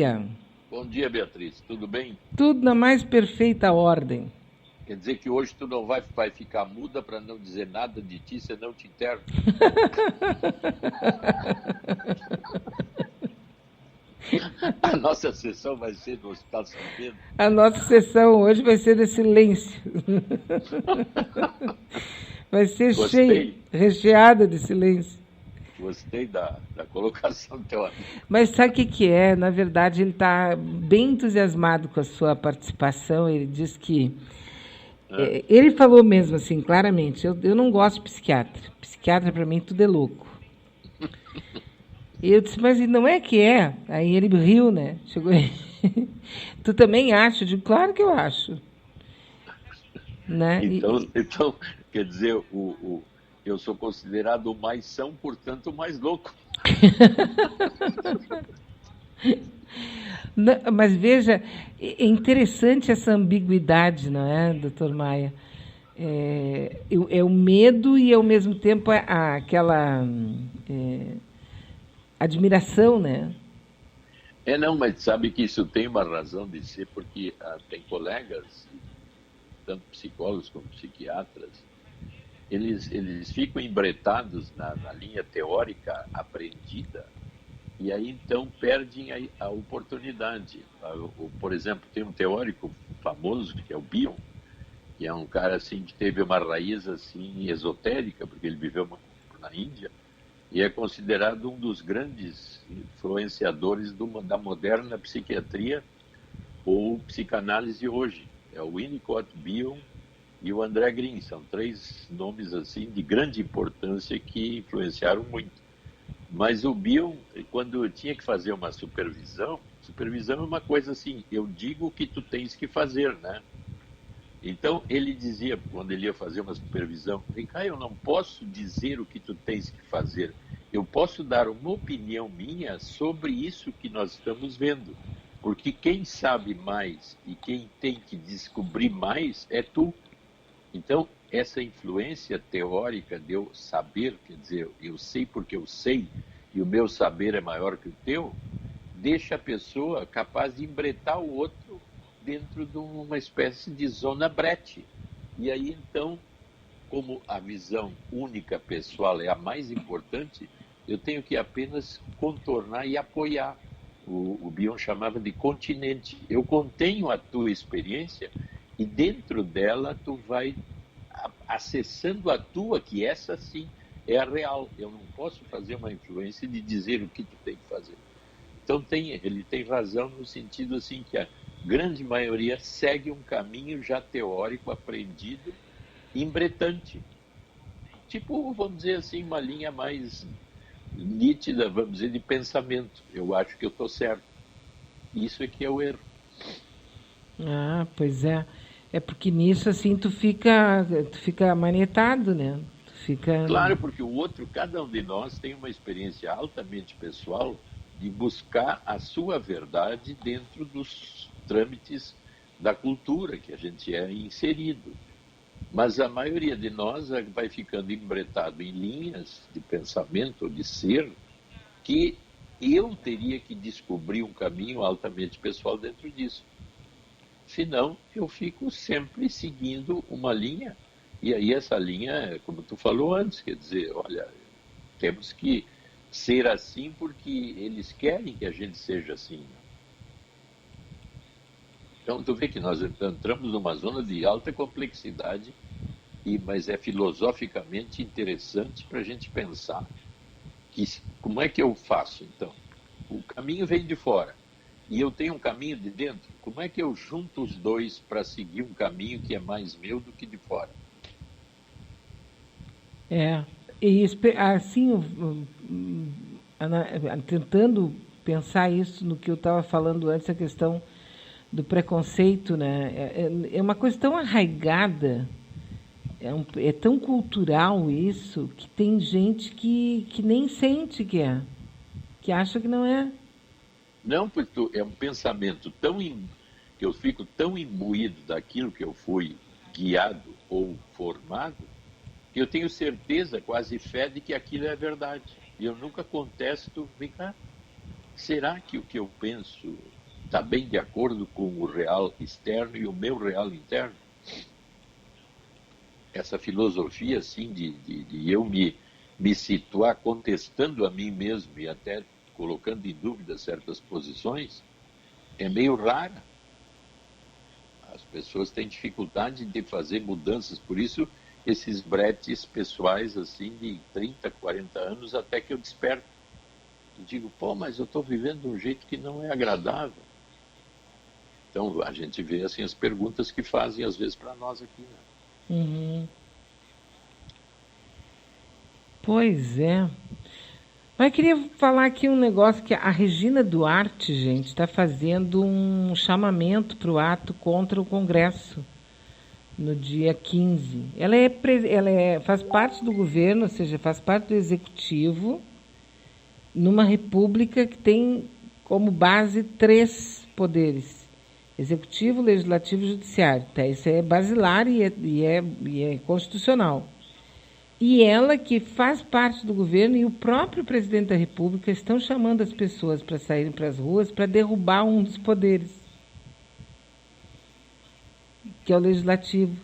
dia. Bom dia, Beatriz. Tudo bem? Tudo na mais perfeita ordem. Quer dizer que hoje tu não vai ficar muda para não dizer nada de ti, senão te interno. A nossa sessão vai ser no Hospital São Pedro. A nossa sessão hoje vai ser de silêncio. Vai ser cheia, Gostei, recheada de silêncio. gostei da colocação do teu amigo. Mas sabe o que que é? Na verdade, ele está bem entusiasmado com a sua participação. Ele diz que... Hã? ele falou mesmo assim, claramente, eu não gosto de psiquiatra. Psiquiatra, para mim, tudo é louco. E eu disse, mas não é que é? Aí ele riu, né? Chegou aí. Tu também acha? Eu digo, claro que eu acho. Né? Então, quer dizer, eu sou considerado o mais são, portanto, o mais louco. Mas veja, é interessante essa ambiguidade, não é, doutor Maia? É o medo e, ao mesmo tempo, aquela é, admiração, né? Não, mas sabe que isso tem uma razão de ser, porque tem colegas, tanto psicólogos como psiquiatras, eles ficam embretados na linha teórica aprendida e aí então perdem a oportunidade. Por exemplo, tem um teórico famoso que é o Bion, que é um cara assim que teve uma raiz assim esotérica, porque ele viveu muito tempo na Índia e é considerado um dos grandes influenciadores da moderna psiquiatria ou psicanálise hoje. É o Winnicott, Bion e o André Green. São três nomes assim de grande importância que influenciaram muito. Mas o Bion, quando eu tinha que fazer uma supervisão é uma coisa assim, eu digo o que tu tens que fazer, né? Então ele dizia, quando ele ia fazer uma supervisão, vem cá, eu não posso dizer o que tu tens que fazer, eu posso dar uma opinião minha sobre isso que nós estamos vendo, porque quem sabe mais e quem tem que descobrir mais é tu. Então, essa influência teórica de eu saber, quer dizer, eu sei porque eu sei, e o meu saber é maior que o teu, deixa a pessoa capaz de embretar o outro dentro de uma espécie de zona brete. E aí, então, como a visão única pessoal é a mais importante, eu tenho que apenas contornar e apoiar. O Bion chamava de continente. Eu contenho a tua experiência e dentro dela tu vai acessando a tua, que essa sim é a real. Eu não posso fazer uma influência de dizer o que tu tem que fazer. Então ele tem razão no sentido assim que a grande maioria segue um caminho já teórico aprendido, embretante. Tipo, vamos dizer assim, uma linha mais nítida, vamos dizer, de pensamento. Eu acho que eu estou certo. Isso é que é o erro. Ah, pois é. É porque nisso, assim, tu fica manietado, né? Tu fica... Claro, porque o outro, cada um de nós tem uma experiência altamente pessoal de buscar a sua verdade dentro dos trâmites da cultura que a gente é inserido. Mas a maioria de nós vai ficando embretado em linhas de pensamento ou de ser que eu teria que descobrir um caminho altamente pessoal dentro disso. Senão, eu fico sempre seguindo uma linha. E aí essa linha, como tu falou antes, quer dizer, olha, temos que ser assim porque eles querem que a gente seja assim. Então, tu vê que nós entramos numa zona de alta complexidade, mas é filosoficamente interessante para a gente pensar que como é que eu faço, então? O caminho vem de fora e eu tenho um caminho de dentro. Como é que eu junto os dois para seguir um caminho que é mais meu do que de fora? É. E assim, tentando pensar isso no que eu estava falando antes, a questão do preconceito, né? É uma coisa tão arraigada, é tão cultural isso, que tem gente que nem sente que é, que acha que não é. Não, porque é um pensamento que eu fico tão imbuído daquilo que eu fui guiado ou formado, que eu tenho certeza, quase fé, de que aquilo é verdade. E eu nunca contesto, vem cá, será que o que eu penso está bem de acordo com o real externo e o meu real interno. Essa filosofia, assim, de eu me situar contestando a mim mesmo e até colocando em dúvida certas posições, é meio rara. As pessoas têm dificuldade de fazer mudanças, por isso esses bretes pessoais, assim, de 30, 40 anos, até que eu desperto. E digo, pô, mas eu estou vivendo de um jeito que não é agradável. Então, a gente vê, assim, as perguntas que fazem, às vezes, para nós aqui, né? Uhum. Pois é. Mas eu queria falar aqui um negócio que a Regina Duarte, gente, está fazendo um chamamento para o ato contra o Congresso no dia 15. Faz parte do governo, ou seja, faz parte do executivo, numa república que tem como base 3 poderes: executivo, legislativo e judiciário. Tá? Isso é basilar e é constitucional. E ela, que faz parte do governo, e o próprio presidente da República estão chamando as pessoas para saírem para as ruas para derrubar um dos poderes, que é o legislativo.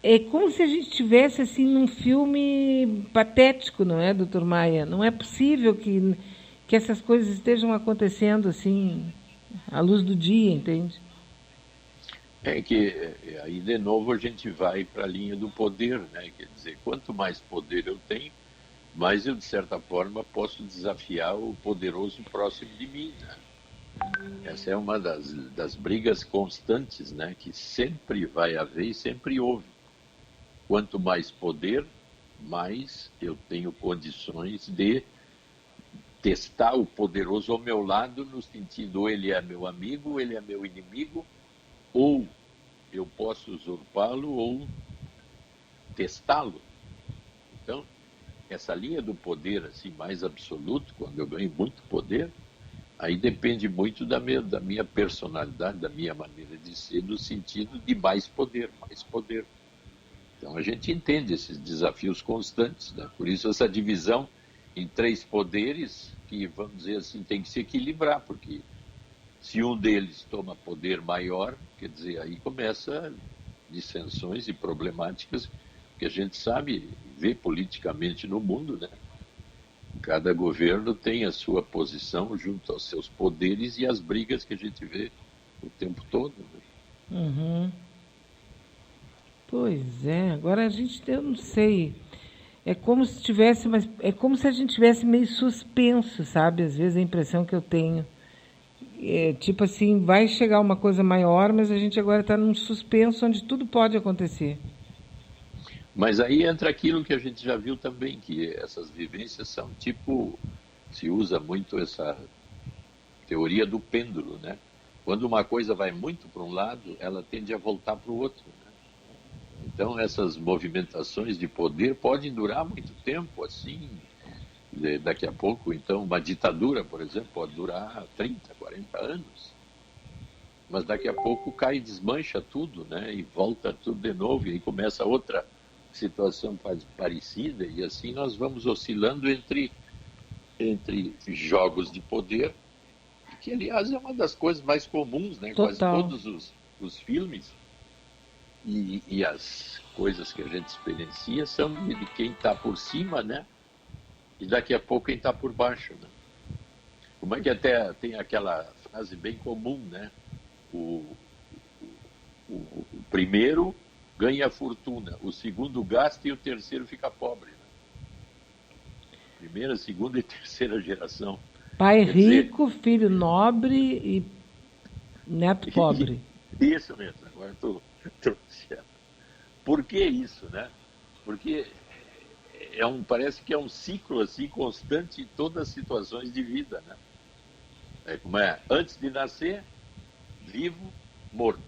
É como se a gente estivesse assim num filme patético, não é, doutor Maia? Não é possível que essas coisas estejam acontecendo assim, à luz do dia, entende? É que aí, de novo, a gente vai para a linha do poder, né? Quer dizer, quanto mais poder eu tenho, mais eu, de certa forma, posso desafiar o poderoso próximo de mim, né? Essa é uma das brigas constantes, né? Que sempre vai haver e sempre houve. Quanto mais poder, mais eu tenho condições de testar o poderoso ao meu lado, no sentido, ou ele é meu amigo, ou ele é meu inimigo, ou eu posso usurpá-lo ou testá-lo. Então, essa linha do poder assim mais absoluto, quando eu ganho muito poder, aí depende muito da minha personalidade, da minha maneira de ser, no sentido de mais poder, mais poder. Então, a gente entende esses desafios constantes, né? Por isso essa divisão em 3 poderes, que, vamos dizer assim, tem que se equilibrar, porque se um deles toma poder maior, quer dizer, aí começa dissensões e problemáticas que a gente sabe, vê politicamente no mundo, né? Cada governo tem a sua posição junto aos seus poderes e as brigas que a gente vê o tempo todo, né? Uhum. Pois é, agora eu não sei. É como se tivesse, mas é como se a gente tivesse meio suspenso, sabe? Às vezes a impressão que eu tenho é tipo assim, vai chegar uma coisa maior, mas a gente agora está num suspenso onde tudo pode acontecer. Mas aí entra aquilo que a gente já viu também, que essas vivências são tipo, se usa muito essa teoria do pêndulo, né? Quando uma coisa vai muito para um lado, ela tende a voltar para o outro, né? Então, essas movimentações de poder podem durar muito tempo, assim, daqui a pouco, então, uma ditadura, por exemplo, pode durar 30, 40 anos, mas daqui a pouco cai e desmancha tudo, né? E volta tudo de novo, e aí começa outra situação parecida, e assim nós vamos oscilando entre jogos de poder, que, aliás, é uma das coisas mais comuns, né? Quase Total. todos os filmes e as coisas que a gente experiencia são de quem está por cima, né? E daqui a pouco quem está por baixo, né? Como é que até tem aquela frase bem comum, né? O, o primeiro ganha fortuna, o segundo gasta e o terceiro fica pobre, né? Primeira, segunda e terceira geração. Pai Quer dizer, rico, filho nobre e neto pobre. isso mesmo, agora estou certo. Por que isso, né? Porque parece que é um ciclo assim constante em todas as situações de vida, né? Como é? Antes de nascer, vivo, morto.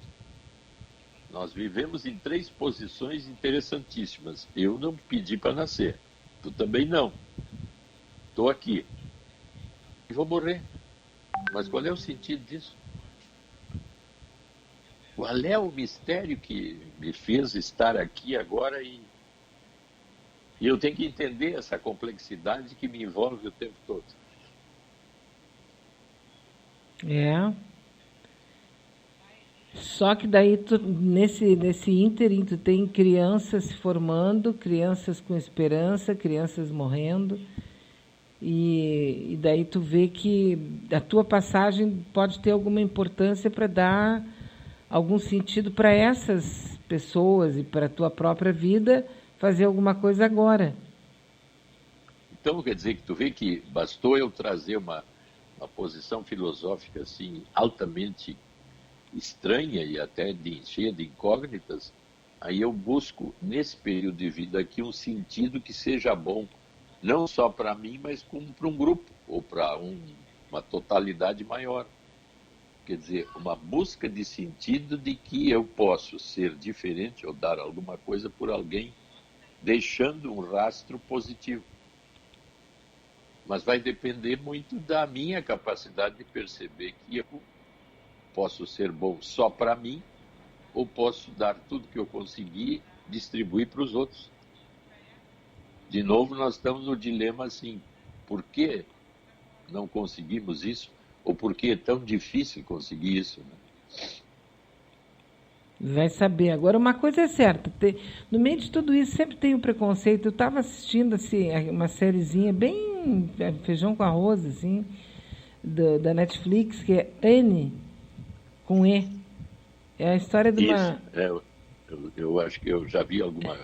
Nós vivemos em 3 posições interessantíssimas. Eu não pedi para nascer. Tu também não. Estou aqui. E vou morrer. Mas qual é o sentido disso? Qual é o mistério que me fez estar aqui agora e eu tenho que entender essa complexidade que me envolve o tempo todo. É. Só que daí, nesse ínterim, tu tem crianças se formando, crianças com esperança, crianças morrendo, e daí tu vê que a tua passagem pode ter alguma importância para dar algum sentido para essas pessoas e para a tua própria vida fazer alguma coisa agora. Então, quer dizer que tu vê que bastou eu trazer uma posição filosófica assim altamente estranha e até cheia de incógnitas, aí eu busco, nesse período de vida aqui, um sentido que seja bom, não só para mim, mas como para um grupo, ou para uma totalidade maior. Quer dizer, uma busca de sentido de que eu posso ser diferente ou dar alguma coisa por alguém, deixando um rastro positivo. Mas vai depender muito da minha capacidade de perceber que eu posso ser bom só para mim ou posso dar tudo que eu conseguir, distribuir para os outros. De novo, nós estamos no dilema assim, por que não conseguimos isso? Ou por que é tão difícil conseguir isso? Né? Vai saber. Agora, uma coisa é certa, no meio de tudo isso sempre tem o preconceito. Eu estava assistindo assim, uma sériezinha bem feijão com arroz, assim, da Netflix, que é Anne, com E. É a história de uma... Eu acho que eu já vi alguma...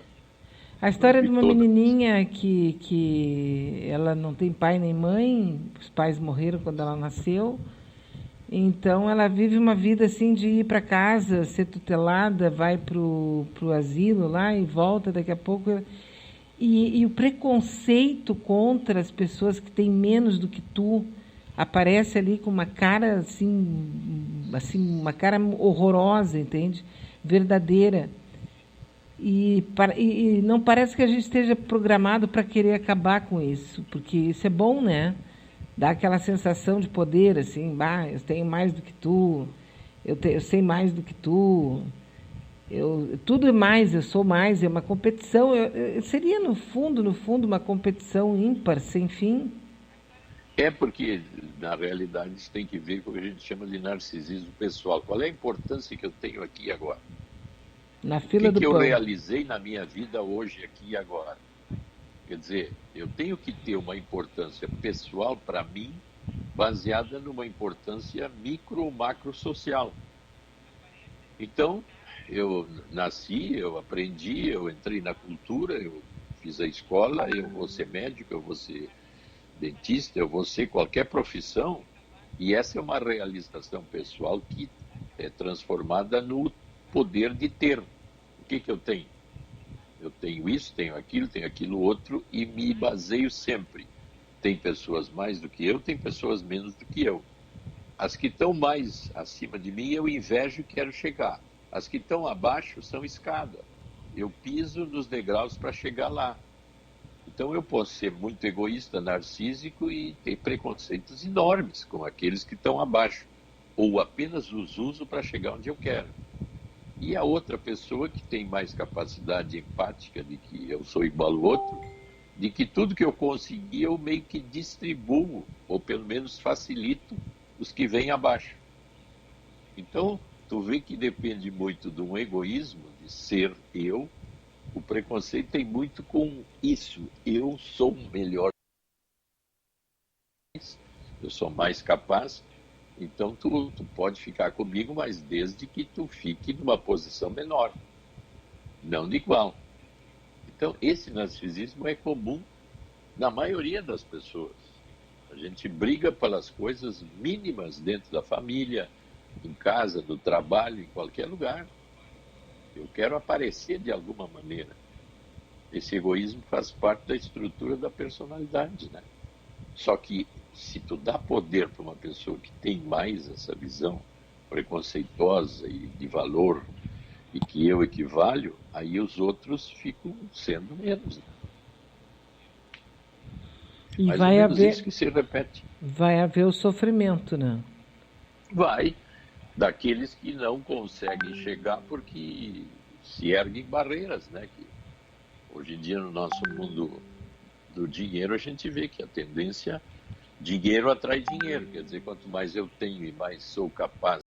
A história de uma menininha que ela não tem pai nem mãe, os pais morreram quando ela nasceu, então ela vive uma vida assim de ir para casa, ser tutelada, vai pro asilo lá e volta daqui a pouco. E o preconceito contra as pessoas que têm menos do que tu aparece ali com uma cara assim, uma cara horrorosa, entende? Verdadeira. E não parece que a gente esteja programado para querer acabar com isso, porque isso é bom, né? Dá aquela sensação de poder, assim, eu tenho mais do que tu, eu sei mais do que tu, tudo é mais, eu sou mais, é uma competição. Seria, no fundo, uma competição ímpar, sem fim. É porque, na realidade, isso tem que ver com o que a gente chama de narcisismo pessoal. Qual é a importância que eu tenho aqui e agora? Na fila do que eu pão. realizei na minha vida hoje, aqui e agora? Quer dizer, eu tenho que ter uma importância pessoal para mim, baseada numa importância micro ou macro social. Então, eu nasci, eu aprendi, eu entrei na cultura, eu fiz a escola, eu vou ser médico, eu vou ser dentista, eu vou ser qualquer profissão, e essa é uma realização pessoal que é transformada no poder de ter. O que eu tenho? Eu tenho isso, tenho aquilo outro, e me baseio sempre. Tem pessoas mais do que eu, tem pessoas menos do que eu. As que estão mais acima de mim, eu invejo e quero chegar. As que estão abaixo são escada. Eu piso nos degraus para chegar lá. Então eu posso ser muito egoísta, narcísico e ter preconceitos enormes com aqueles que estão abaixo. Ou apenas os uso para chegar onde eu quero. E a outra pessoa que tem mais capacidade empática de que eu sou igual ao outro, de que tudo que eu conseguir eu meio que distribuo, ou pelo menos facilito os que vêm abaixo. Então, tu vê que depende muito de um egoísmo, de ser eu. O preconceito tem muito com isso. Eu sou melhor, eu sou mais capaz. Então, tu pode ficar comigo, mas desde que tu fique numa posição menor, não de igual. Então, esse narcisismo é comum na maioria das pessoas. A gente briga pelas coisas mínimas dentro da família, em casa, no trabalho, em qualquer lugar. Eu quero aparecer de alguma maneira. Esse egoísmo faz parte da estrutura da personalidade, né? Só que se tu dá poder para uma pessoa que tem mais essa visão preconceituosa e de valor e que eu equivalho, aí os outros ficam sendo menos. Né? E mais vai ou menos haver, isso que se repete. Vai haver o sofrimento, né? Vai, daqueles que não conseguem chegar porque se erguem barreiras, né? Que hoje em dia no nosso mundo do dinheiro a gente vê que a tendência dinheiro atrai dinheiro, quer dizer, quanto mais eu tenho e mais sou capaz